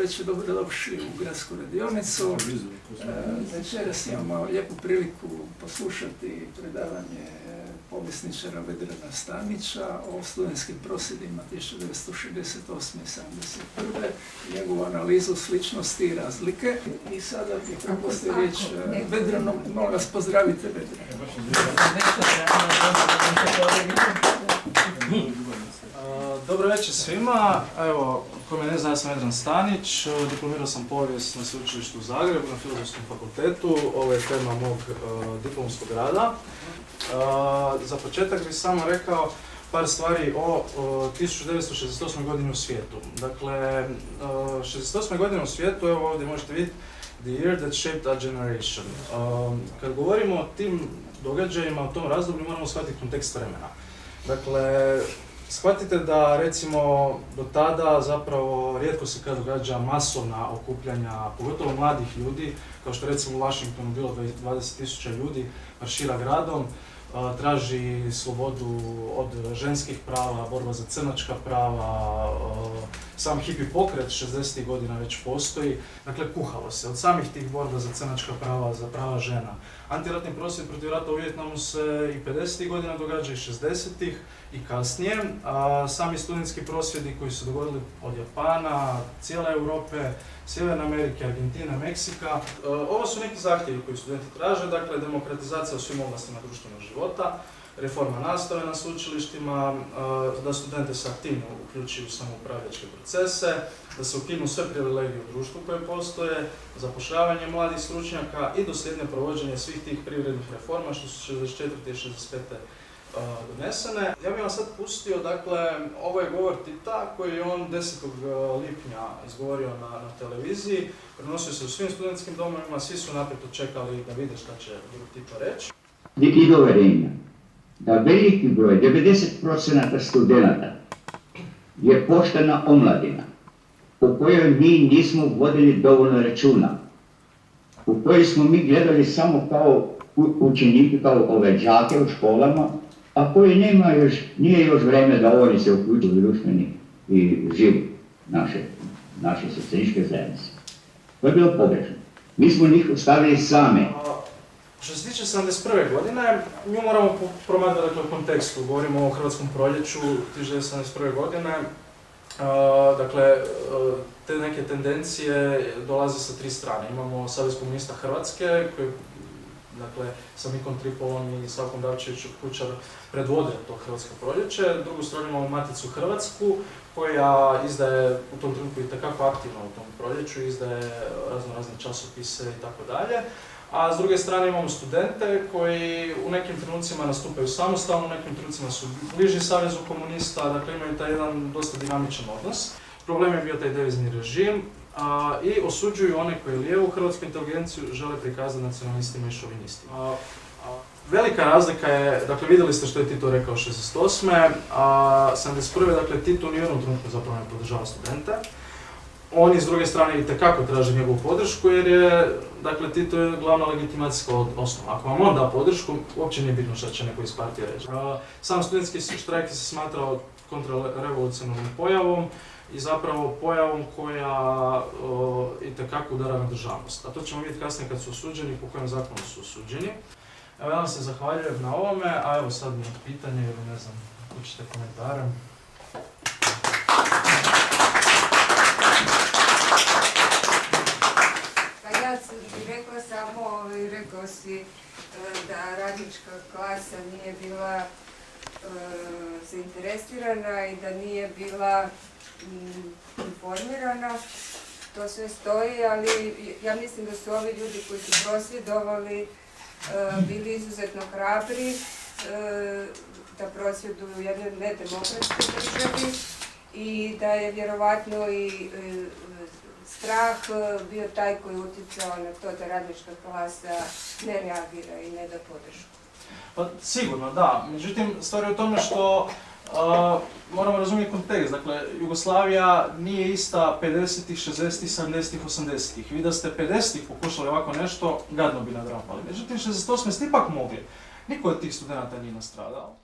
večer, dobrodošli u Gradsku radionicu. Večeras imamo lijepu priliku poslušati predavanje povjesničara Vedrana Stanića o studentskim prosvjedima 1968. i 1971. njegovu analizu sličnosti i razlike. I sada bih prepustio riječ Vedranom. Molim vas, pozdravite Vedrana. Dobro večer svima. Evo, ko me ne zna, ja sam Vedran Stanić, diplomirao sam povijest na Sveučilištu u Zagrebu, na Filozofskom fakultetu. Ovo je tema mog diplomskog rada. Za početak bih samo rekao par stvari o 1968. godini u svijetu. Dakle, 68. godine u svijetu, evo ovdje možete vidjeti, The year that shaped our generation. Kad govorimo o tim događajima, o tom razdoblju, moramo shvatiti kontekst vremena. Dakle, shvatite da recimo do tada zapravo rijetko se kad događa masovna okupljanja, pogotovo mladih ljudi, kao što recimo u Washingtonu bilo 20.000 ljudi maršira gradom, traži slobodu od ženskih prava, borba za crnačka prava, sam hippie pokret 60. godina već postoji. Dakle, kuhalo se od samih tih borba za crnačka prava, za prava žena. Antiratni prosvjed protiv rata u Vijetnamu se i 50. godina događa i 60. i kasnije. Sami studentski prosvjedi koji su dogodili od Japana, cijele Europe, Sjeverne Amerike, Argentine, Meksika. Ovo su neki zahtjevi koji studenti traže, dakle demokratizacija u svim oblastima društvenog života, reforma nastave na sveučilištima, da studente se aktivno uključi u samoupravljačke procese, da se ukinu sve privilegije u društvu koje postoje, zapošljavanje mladih stručnjaka i dosljedno provođenje svih tih privrednih reforma što su 64. i 65. donesene. Ja bih vam sad pustio, dakle, ovo je govor Tita koji je on 10. lipnja izgovorio na televiziji, prenosio se u svim studentskim domovima, svi su napeto čekali da vide šta će Tito reći. I doverenja da veliki broj, 90% studenata je poštena omladina u kojoj mi nismo vodili dovoljno računa, u kojoj smo mi gledali samo kao učenike, kao ove đake u školama, a koji nije još vreme da oni se uključuju u društveni i život naše socijalničke zajednice. To je bilo pogrešno. Mi smo njih ostavili same. Što se tiče 1971. godine, nju moramo promatrati u kontekstu. Govorimo o Hrvatskom proljeću 1971. godine. Dakle, te neke tendencije dolaze sa tri strane. Imamo Savez komunista Hrvatske, koji dakle, sa Mikom Tripolom i Savkom Davčević-Kučar predvodili to Hrvatsko proljeće. Drugu stranu imamo Maticu Hrvatsku, koja izdaje u tom trenutku i takako aktivno u tom proljeću, izdaje razne časopise i tako dalje. A s druge strane imamo studente koji u nekim trenucima nastupaju samostalno, u nekim trenucima su bliži Savezu komunista, dakle imaju taj jedan dosta dinamičan odnos. Problem je bio taj devizni režim i osuđuju one koji lijevu hrvatsku inteligenciju žele prikazati nacionalistima i šovinistima. Velika razlika je, dakle vidjeli ste što je Tito rekao 68. a 71. dakle Tito u nijednom trenutku zapravo ne podržava studente. Oni s druge strane itekako traže njegovu podršku jer je, dakle, Tito je glavna legitimacijska osnova. Ako vam on da podršku, uopće nije bitno šta će neko iz partije reći. Sam studentski štrajk se smatrao kontrarevolucionarnom pojavom i zapravo pojavom koja itekako udara na državnost. A to ćemo vidjeti kasnije kad su osuđeni, po kojem zakonu su osuđeni. Evo, ja vam se zahvaljujem na ovome, a evo sad mi pitanje ili ne znam, učite komentare. Rekla samo, rekao si da radnička klasa nije bila zainteresirana i da nije bila informirana. To sve stoji, ali ja mislim da su ovi ljudi koji su prosvjedovali bili izuzetno hrabri da prosvjeduju u jednoj nedemokratskoj državi i da je vjerovatno i strah bio taj koji je utjecao na to da radnička klasa ne reagira i ne da podršku. Pa sigurno, da. Međutim, stvar je u tome što moramo razumjeti kontekst. Dakle, Jugoslavija nije ista 50-ih, 60-ih, 70-ih, 80-ih. Vi da ste 50-ih pokušali ovako nešto, gadno bi nadrapali. Međutim, 68. ste ipak mogli. Niko od tih studenta nije nastradao.